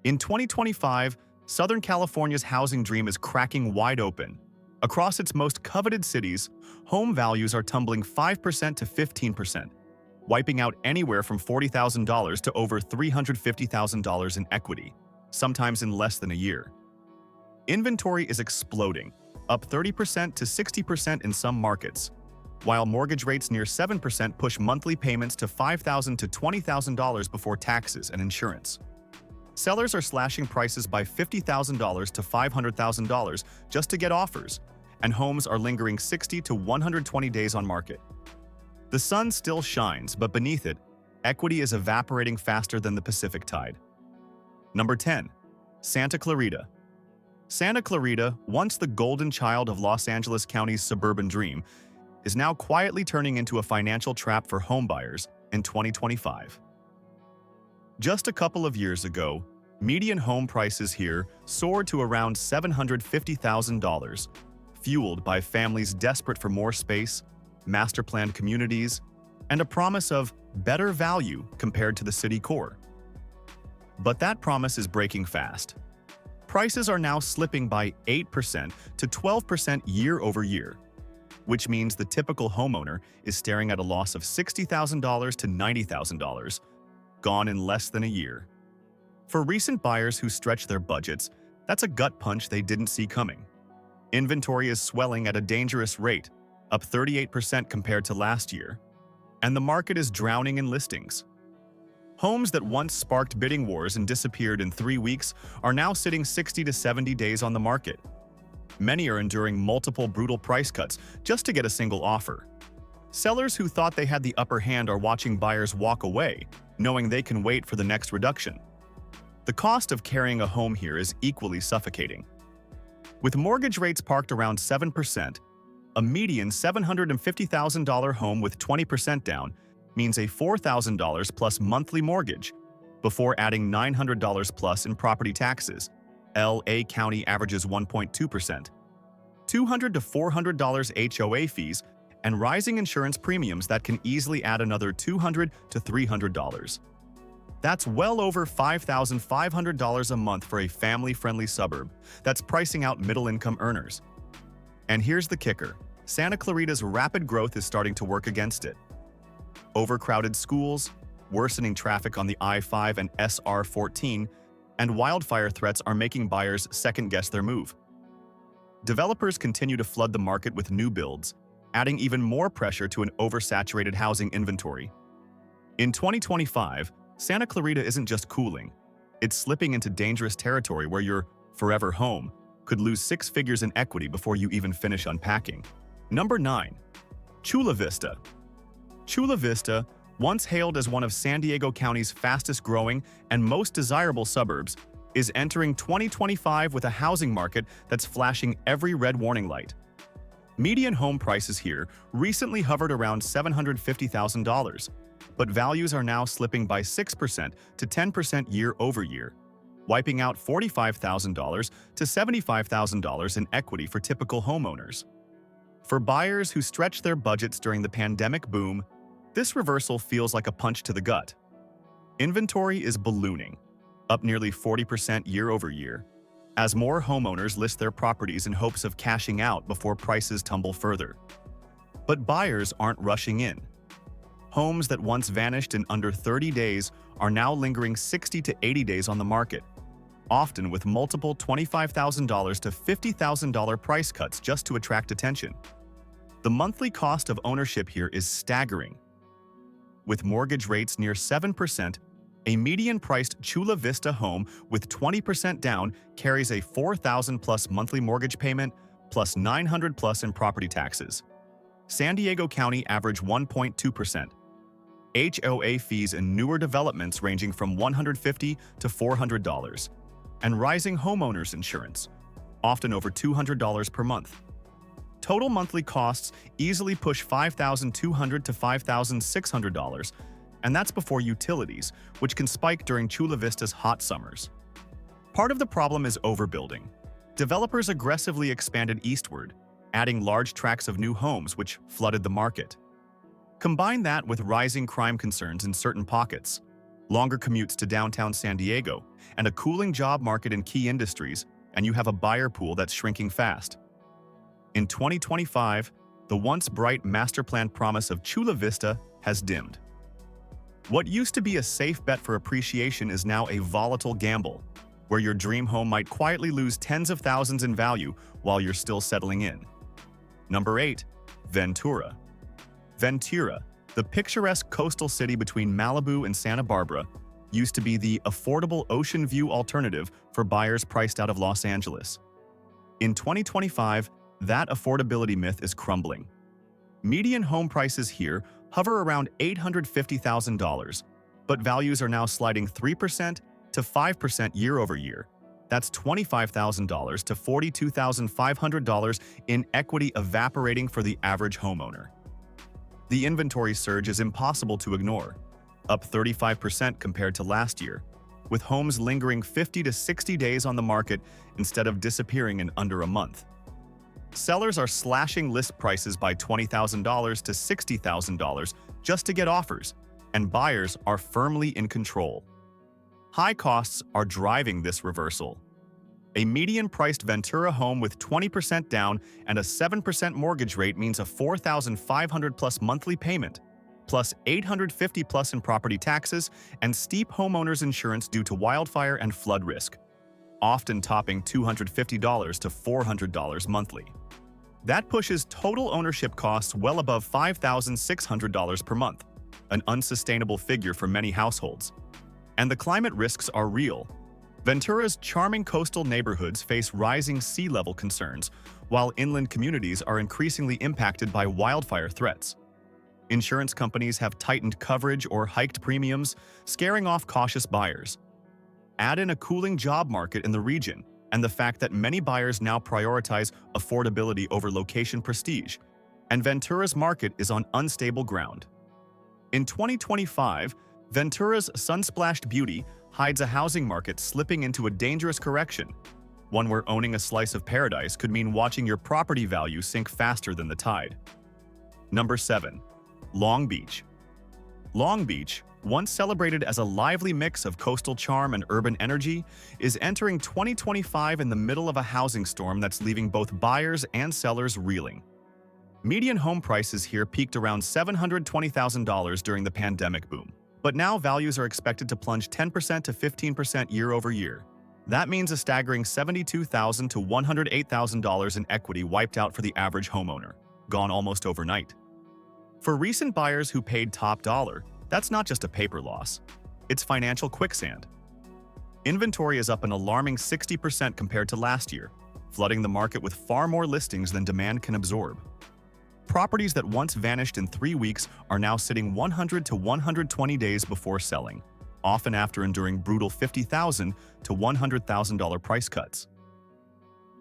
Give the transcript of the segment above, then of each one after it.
In 2025, Southern California's housing dream is cracking wide open. Across its most coveted cities, home values are tumbling 5% to 15%, wiping out anywhere from $40,000 to over $350,000 in equity, sometimes in less than a year. Inventory is exploding, up 30% to 60% in some markets, while mortgage rates near 7% push monthly payments to $5,000 to $20,000 before taxes and insurance. Sellers are slashing prices by $50,000 to $500,000 just to get offers, and homes are lingering 60 to 120 days on market. The sun still shines, but beneath it, equity is evaporating faster than the Pacific tide. Number 10. Santa Clarita. Santa Clarita, once the golden child of Los Angeles County's suburban dream, is now quietly turning into a financial trap for homebuyers in 2025. Just a couple of years ago, median home prices here soared to around $750,000, fueled by families desperate for more space, master-planned communities, and a promise of better value compared to the city core. But that promise is breaking fast. Prices are now slipping by 8% to 12% year over year, which means the typical homeowner is staring at a loss of $60,000 to $90,000, gone in less than a year. For recent buyers who stretch their budgets, that's a gut punch they didn't see coming. Inventory is swelling at a dangerous rate, up 38% compared to last year, and the market is drowning in listings. Homes that once sparked bidding wars and disappeared in 3 weeks are now sitting 60 to 70 days on the market. Many are enduring multiple brutal price cuts just to get a single offer. Sellers who thought they had the upper hand are watching buyers walk away, knowing they can wait for the next reduction. The cost of carrying a home here is equally suffocating. With mortgage rates parked around 7%, a median $750,000 home with 20% down means a $4,000 plus monthly mortgage, before adding $900 plus in property taxes. LA County averages 1.2%, $200 to $400 HOA fees, and rising insurance premiums that can easily add another $200 to $300. That's well over $5,500 a month for a family-friendly suburb that's pricing out middle-income earners. And here's the kicker: Santa Clarita's rapid growth is starting to work against it. Overcrowded schools, worsening traffic on the I-5 and SR-14, and wildfire threats are making buyers second-guess their move. Developers continue to flood the market with new builds, adding even more pressure to an oversaturated housing inventory. In 2025, Santa Clarita isn't just cooling, it's slipping into dangerous territory where your forever home could lose 6 figures in equity before you even finish unpacking. Number 9. Chula Vista. Chula Vista, once hailed as one of San Diego County's fastest-growing and most desirable suburbs, is entering 2025 with a housing market that's flashing every red warning light. Median home prices here recently hovered around $750,000, but values are now slipping by 6% to 10% year over year, wiping out $45,000 to $75,000 in equity for typical homeowners. For buyers who stretched their budgets during the pandemic boom, this reversal feels like a punch to the gut. Inventory is ballooning, up nearly 40% year over year, as more homeowners list their properties in hopes of cashing out before prices tumble further. But buyers aren't rushing in. Homes that once vanished in under 30 days are now lingering 60 to 80 days on the market, often with multiple $25,000 to $50,000 price cuts just to attract attention. The monthly cost of ownership here is staggering. With mortgage rates near 7%, a median-priced Chula Vista home with 20% down carries a $4,000 plus monthly mortgage payment plus $900 plus in property taxes. San Diego County average 1.2%. HOA fees in newer developments ranging from $150 to $400, and rising homeowners insurance, often over $200 per month. Total monthly costs easily push $5,200 to $5,600, and that's before utilities, which can spike during Chula Vista's hot summers. Part of the problem is overbuilding. Developers aggressively expanded eastward, adding large tracts of new homes which flooded the market. Combine that with rising crime concerns in certain pockets, longer commutes to downtown San Diego, and a cooling job market in key industries, and you have a buyer pool that's shrinking fast. In 2025, the once bright master plan promise of Chula Vista has dimmed. What used to be a safe bet for appreciation is now a volatile gamble, where your dream home might quietly lose tens of thousands in value while you're still settling in. Number 8. Ventura. Ventura, the picturesque coastal city between Malibu and Santa Barbara, used to be the affordable ocean view alternative for buyers priced out of Los Angeles. In 2025, that affordability myth is crumbling. Median home prices here hover around $850,000, but values are now sliding 3% to 5% year over year. That's $25,000 to $42,500 in equity evaporating for the average homeowner. The inventory surge is impossible to ignore, up 35% compared to last year, with homes lingering 50 to 60 days on the market instead of disappearing in under a month. Sellers are slashing list prices by $20,000 to $60,000 just to get offers, and buyers are firmly in control. High costs are driving this reversal. A median-priced Ventura home with 20% down and a 7% mortgage rate means a $4,500+ monthly payment, plus $850+ in property taxes and steep homeowners insurance due to wildfire and flood risk, often topping $250 to $400 monthly. That pushes total ownership costs well above $5,600 per month, an unsustainable figure for many households. And the climate risks are real. Ventura's charming coastal neighborhoods face rising sea level concerns, while inland communities are increasingly impacted by wildfire threats. Insurance companies have tightened coverage or hiked premiums, scaring off cautious buyers. Add in a cooling job market in the region, and the fact that many buyers now prioritize affordability over location prestige, and Ventura's market is on unstable ground. In 2025, Ventura's sun-splashed beauty hides a housing market slipping into a dangerous correction, one where owning a slice of paradise could mean watching your property value sink faster than the tide. Number 7. Long Beach. Long Beach, once celebrated as a lively mix of coastal charm and urban energy, is entering 2025 in the middle of a housing storm that's leaving both buyers and sellers reeling. Median home prices here peaked around $720,000 during the pandemic boom, but now values are expected to plunge 10% to 15% year over year. That means a staggering $72,000 to $108,000 in equity wiped out for the average homeowner, gone almost overnight. For recent buyers who paid top dollar, that's not just a paper loss, it's financial quicksand. Inventory is up an alarming 60% compared to last year, flooding the market with far more listings than demand can absorb. Properties that once vanished in 3 weeks are now sitting 100 to 120 days before selling, often after enduring brutal $50,000 to $100,000 price cuts.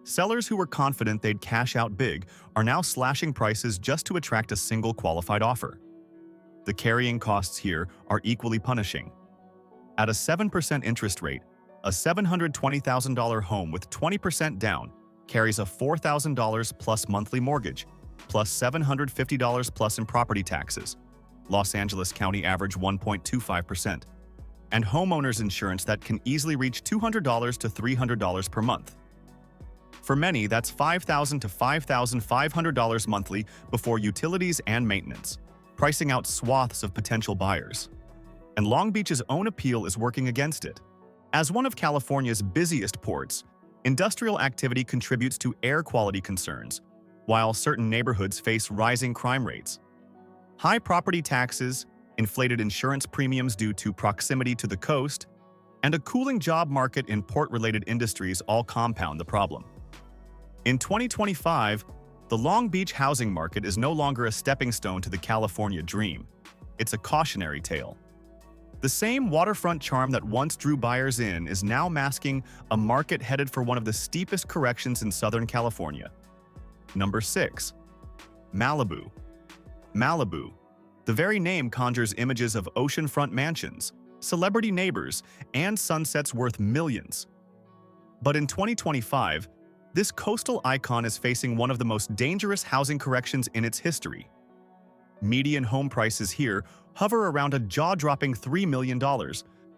Sellers who were confident they'd cash out big are now slashing prices just to attract a single qualified offer. The carrying costs here are equally punishing. At a 7% interest rate, a $720,000 home with 20% down carries a $4,000 plus monthly mortgage, plus $750 plus in property taxes, Los Angeles County average 1.25%, and homeowners insurance that can easily reach $200 to $300 per month. For many, that's $5,000 to $5,500 monthly before utilities and maintenance, pricing out swaths of potential buyers. And Long Beach's own appeal is working against it. As one of California's busiest ports, industrial activity contributes to air quality concerns, while certain neighborhoods face rising crime rates. High property taxes, inflated insurance premiums due to proximity to the coast, and a cooling job market in port-related industries all compound the problem. In 2025, the Long Beach housing market is no longer a stepping stone to the California dream. It's a cautionary tale. The same waterfront charm that once drew buyers in is now masking a market headed for one of the steepest corrections in Southern California. Number 6. Malibu. Malibu. The very name conjures images of oceanfront mansions, celebrity neighbors, and sunsets worth millions. But in 2025, this coastal icon is facing one of the most dangerous housing corrections in its history. Median home prices here hover around a jaw-dropping $3 million,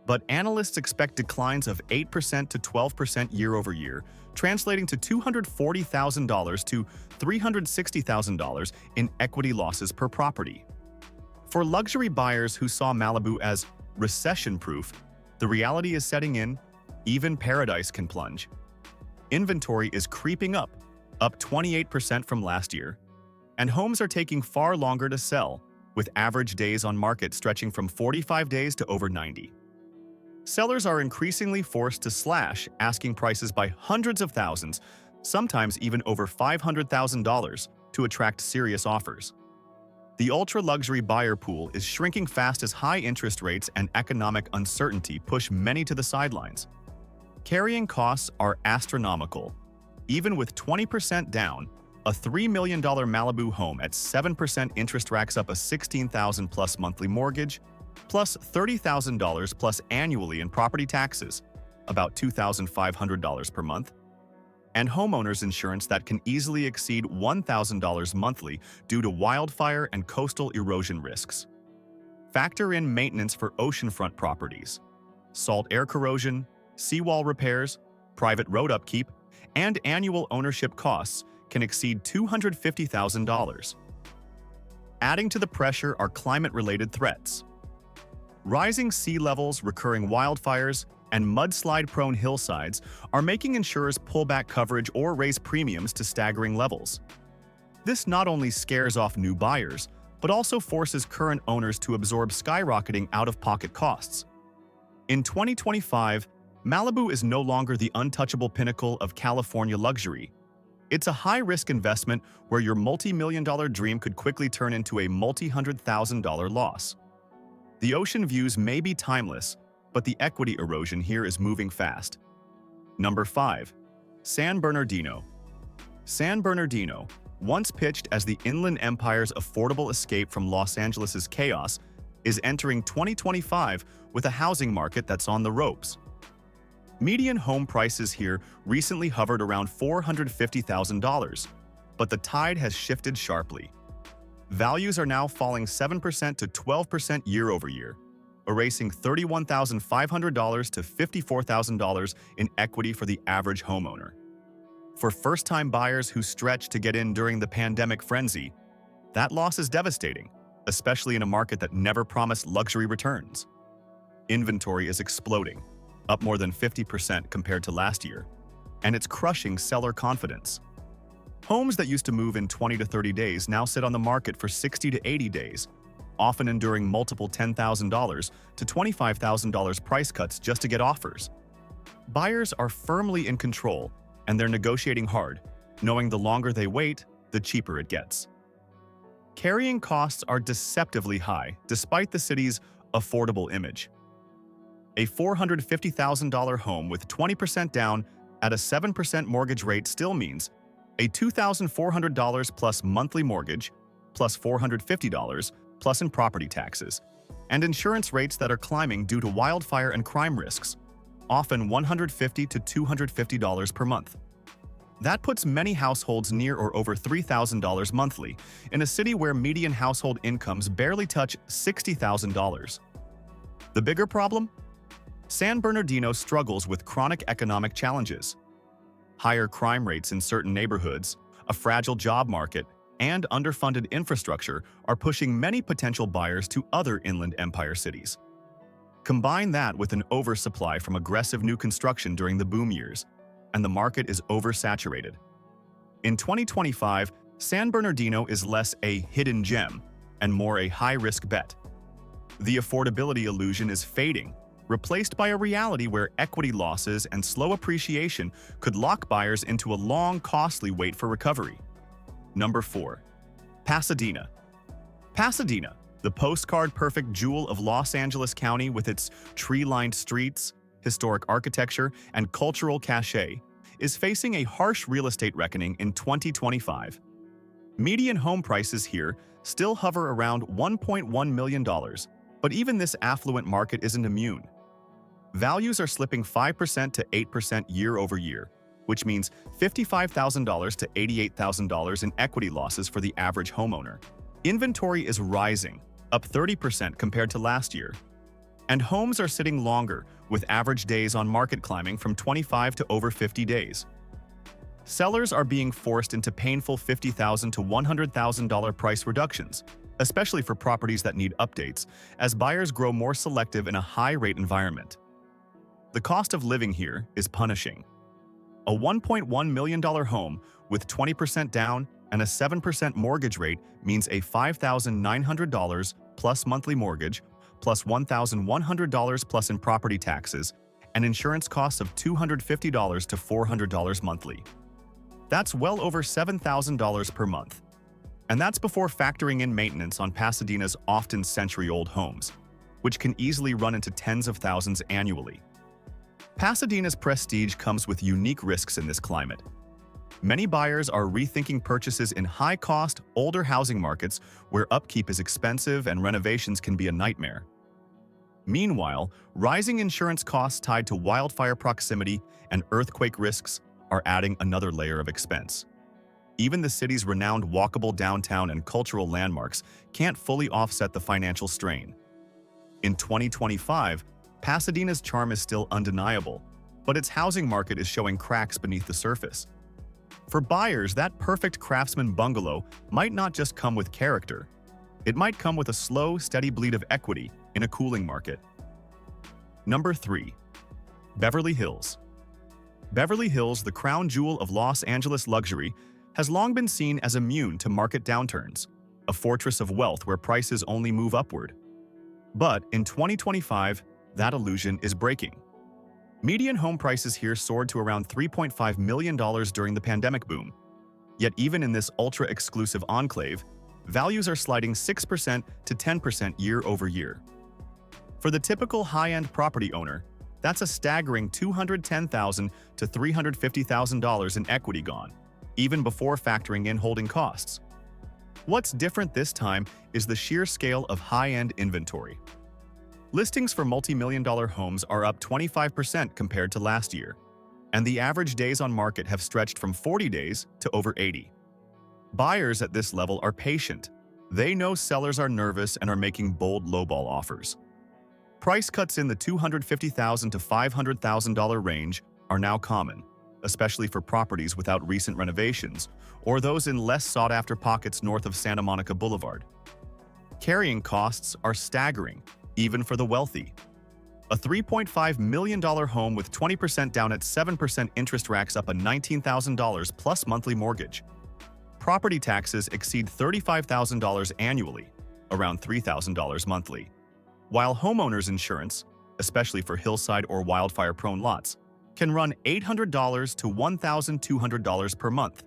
but analysts expect declines of 8% to 12% year over year, translating to $240,000 to $360,000 in equity losses per property. For luxury buyers who saw Malibu as recession-proof, the reality is setting in. Even paradise can plunge. Inventory is creeping up 28% from last year, and homes are taking far longer to sell, with average days on market stretching from 45 days to over 90. Sellers are increasingly forced to slash asking prices by hundreds of thousands, sometimes even over $500,000, to attract serious offers. The ultra-luxury buyer pool is shrinking fast as high interest rates and economic uncertainty push many to the sidelines. Carrying costs are astronomical. Even with 20% down, a $3 million Malibu home at 7% interest racks up a $16,000 plus monthly mortgage, plus $30,000 plus annually in property taxes, about $2,500 per month, and homeowners insurance that can easily exceed $1,000 monthly due to wildfire and coastal erosion risks. Factor in maintenance for oceanfront properties, salt air corrosion, seawall repairs, private road upkeep, and annual ownership costs can exceed $250,000. Adding to the pressure are climate-related threats. Rising sea levels, recurring wildfires, and mudslide-prone hillsides are making insurers pull back coverage or raise premiums to staggering levels. This not only scares off new buyers, but also forces current owners to absorb skyrocketing out-of-pocket costs. In 2025, Malibu is no longer the untouchable pinnacle of California luxury. It's a high-risk investment where your multi-million-dollar dream could quickly turn into a multi-hundred-thousand-dollar loss. The ocean views may be timeless, but the equity erosion here is moving fast. Number 5. San Bernardino. San Bernardino, once pitched as the Inland Empire's affordable escape from Los Angeles' chaos, is entering 2025 with a housing market that's on the ropes. Median home prices here recently hovered around $450,000, but the tide has shifted sharply. Values are now falling 7% to 12% year over year, erasing $31,500 to $54,000 in equity for the average homeowner. For first-time buyers who stretched to get in during the pandemic frenzy, that loss is devastating, especially in a market that never promised luxury returns. Inventory is exploding, up more than 50% compared to last year, and it's crushing seller confidence. Homes that used to move in 20 to 30 days now sit on the market for 60 to 80 days, often enduring multiple $10,000 to $25,000 price cuts just to get offers. Buyers are firmly in control, and they're negotiating hard, knowing the longer they wait, the cheaper it gets. Carrying costs are deceptively high, despite the city's affordable image. A $450,000 home with 20% down at a 7% mortgage rate still means a $2,400 plus monthly mortgage, plus $450 plus in property taxes, and insurance rates that are climbing due to wildfire and crime risks, often $150 to $250 per month. That puts many households near or over $3,000 monthly in a city where median household incomes barely touch $60,000. The bigger problem? San Bernardino struggles with chronic economic challenges. Higher crime rates in certain neighborhoods, a fragile job market, and underfunded infrastructure are pushing many potential buyers to other Inland Empire cities. Combine that with an oversupply from aggressive new construction during the boom years, and the market is oversaturated. In 2025, San Bernardino is less a hidden gem and more a high-risk bet. The affordability illusion is fading, replaced by a reality where equity losses and slow appreciation could lock buyers into a long, costly wait for recovery. Number 4. Pasadena. Pasadena, the postcard-perfect jewel of Los Angeles County with its tree-lined streets, historic architecture, and cultural cachet, is facing a harsh real estate reckoning in 2025. Median home prices here still hover around $1.1 million, but even this affluent market isn't immune. Values are slipping 5% to 8% year over year, which means $55,000 to $88,000 in equity losses for the average homeowner. Inventory is rising, up 30% compared to last year, And homes are sitting longer, with average days on market climbing from 25 to over 50 days. Sellers are being forced into painful $50,000 to $100,000 price reductions, especially for properties that need updates, as buyers grow more selective in a high-rate environment. The cost of living here is punishing. A $1.1 million home with 20% down and a 7% mortgage rate means a $5,900 plus monthly mortgage, plus $1,100 plus in property taxes, and insurance costs of $250 to $400 monthly. That's well over $7,000 per month. And that's before factoring in maintenance on Pasadena's often century-old homes, which can easily run into tens of thousands annually. Pasadena's prestige comes with unique risks in this climate. Many buyers are rethinking purchases in high-cost, older housing markets where upkeep is expensive and renovations can be a nightmare. Meanwhile, rising insurance costs tied to wildfire proximity and earthquake risks are adding another layer of expense. Even the city's renowned walkable downtown and cultural landmarks can't fully offset the financial strain. In 2025, Pasadena's charm is still undeniable, but its housing market is showing cracks beneath the surface. For buyers, that perfect craftsman bungalow might not just come with character. It might come with a slow, steady bleed of equity in a cooling market. Number 3. Beverly Hills. Beverly Hills, the crown jewel of Los Angeles luxury, has long been seen as immune to market downturns, a fortress of wealth where prices only move upward. But in 2025, that illusion is breaking. Median home prices here soared to around $3.5 million during the pandemic boom. Yet even in this ultra-exclusive enclave, values are sliding 6% to 10% year over year. For the typical high-end property owner, that's a staggering $210,000 to $350,000 in equity gone, even before factoring in holding costs. What's different this time is the sheer scale of high-end inventory. Listings for multi-million-dollar homes are up 25% compared to last year, and the average days on market have stretched from 40 days to over 80. Buyers at this level are patient. They know sellers are nervous and are making bold lowball offers. Price cuts in the $250,000 to $500,000 range are now common, especially for properties without recent renovations or those in less sought-after pockets north of Santa Monica Boulevard. Carrying costs are staggering, even for the wealthy. A $3.5 million home with 20% down at 7% interest racks up a $19,000 plus monthly mortgage. Property taxes exceed $35,000 annually, around $3,000 monthly, while homeowners insurance, especially for hillside or wildfire-prone lots, can run $800 to $1,200 per month.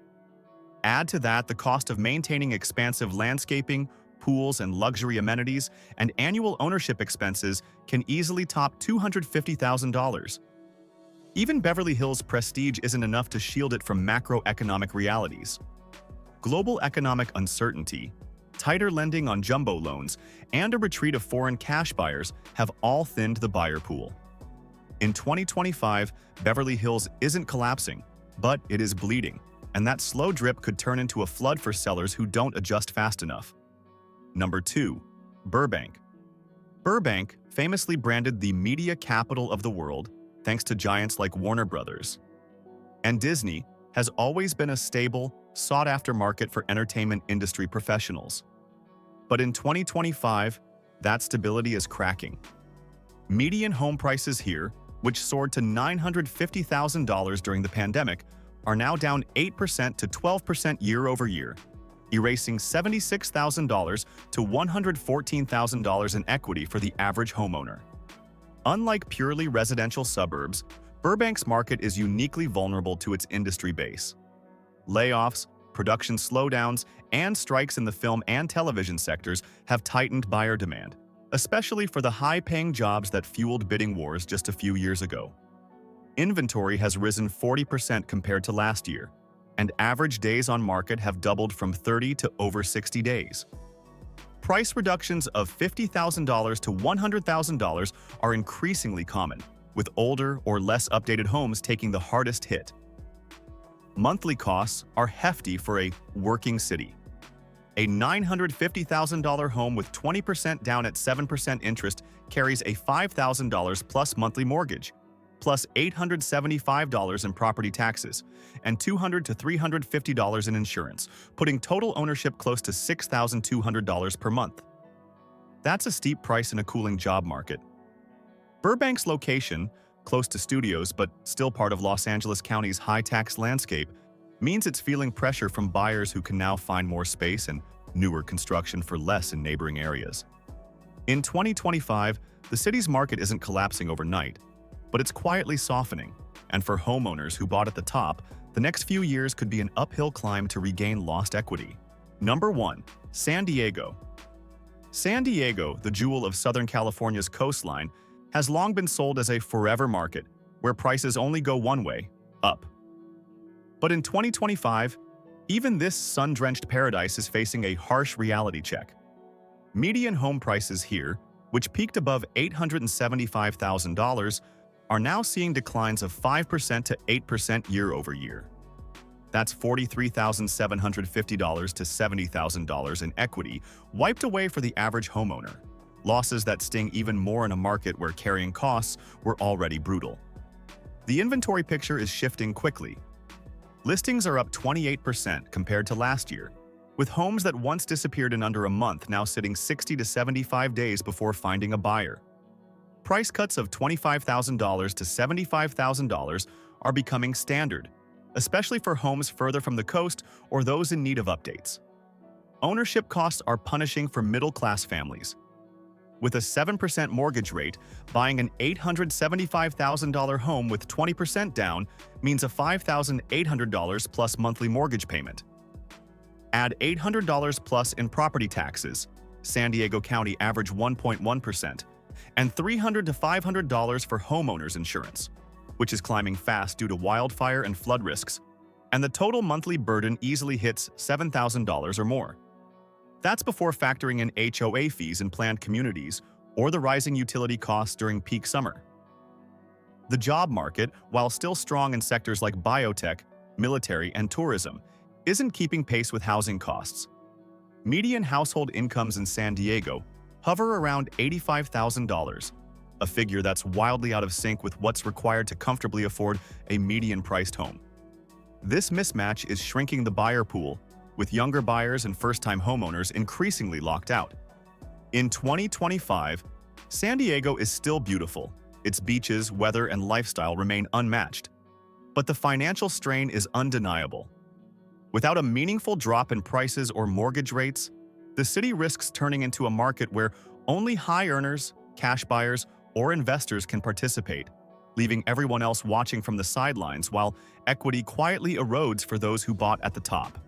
Add to that the cost of maintaining expansive landscaping, pools, and luxury amenities, and annual ownership expenses can easily top $250,000. Even Beverly Hills' prestige isn't enough to shield it from macroeconomic realities. Global economic uncertainty, tighter lending on jumbo loans, and a retreat of foreign cash buyers have all thinned the buyer pool. In 2025, Beverly Hills isn't collapsing, but it is bleeding, and that slow drip could turn into a flood for sellers who don't adjust fast enough. Number 2. Burbank. Burbank, famously branded the media capital of the world thanks to giants like Warner Brothers and Disney, has always been a stable, sought-after market for entertainment industry professionals. But in 2025, that stability is cracking. Median home prices here, which soared to $950,000 during the pandemic, are now down 8% to 12% year over year, erasing $76,000 to $114,000 in equity for the average homeowner. Unlike purely residential suburbs, Burbank's market is uniquely vulnerable to its industry base. Layoffs, production slowdowns, and strikes in the film and television sectors have tightened buyer demand, especially for the high-paying jobs that fueled bidding wars just a few years ago. Inventory has risen 40% compared to last year, and average days on market have doubled from 30 to over 60 days. Price reductions of $50,000 to $100,000 are increasingly common, with older or less updated homes taking the hardest hit. Monthly costs are hefty for a working city. A $950,000 home with 20% down at 7% interest carries a $5,000 plus monthly mortgage, plus $875 in property taxes, and $200 to $350 in insurance, putting total ownership close to $6,200 per month. That's a steep price in a cooling job market. Burbank's location, close to studios but still part of Los Angeles County's high-tax landscape, means it's feeling pressure from buyers who can now find more space and newer construction for less in neighboring areas. In 2025, the city's market isn't collapsing overnight, but it's quietly softening, and for homeowners who bought at the top, the next few years could be an uphill climb to regain lost equity. Number 1. San Diego. San Diego, the jewel of Southern California's coastline, has long been sold as a forever market where prices only go one way, up. But in 2025, even this sun-drenched paradise is facing a harsh reality check. Median home prices here, which peaked above $875,000, are now seeing declines of 5% to 8% year over year. That's $43,750 to $70,000 in equity wiped away for the average homeowner, losses that sting even more in a market where carrying costs were already brutal. The inventory picture is shifting quickly. Listings are up 28% compared to last year, with homes that once disappeared in under a month now sitting 60 to 75 days before finding a buyer. Price cuts of $25,000 to $75,000 are becoming standard, especially for homes further from the coast or those in need of updates. Ownership costs are punishing for middle-class families. With a 7% mortgage rate, buying an $875,000 home with 20% down means a $5,800 plus monthly mortgage payment. Add $800 plus in property taxes, San Diego County average 1.1%, and $300 to $500 for homeowners insurance, which is climbing fast due to wildfire and flood risks, and the total monthly burden easily hits $7,000 or more. That's before factoring in HOA fees in planned communities or the rising utility costs during peak summer. The job market, while still strong in sectors like biotech, military, and tourism, isn't keeping pace with housing costs. Median household incomes in San Diego hover around $85,000, a figure that's wildly out of sync with what's required to comfortably afford a median-priced home. This mismatch is shrinking the buyer pool, with younger buyers and first-time homeowners increasingly locked out. In 2025, San Diego is still beautiful. Its beaches, weather, and lifestyle remain unmatched. But the financial strain is undeniable. Without a meaningful drop in prices or mortgage rates, the city risks turning into a market where only high earners, cash buyers, or investors can participate, leaving everyone else watching from the sidelines while equity quietly erodes for those who bought at the top.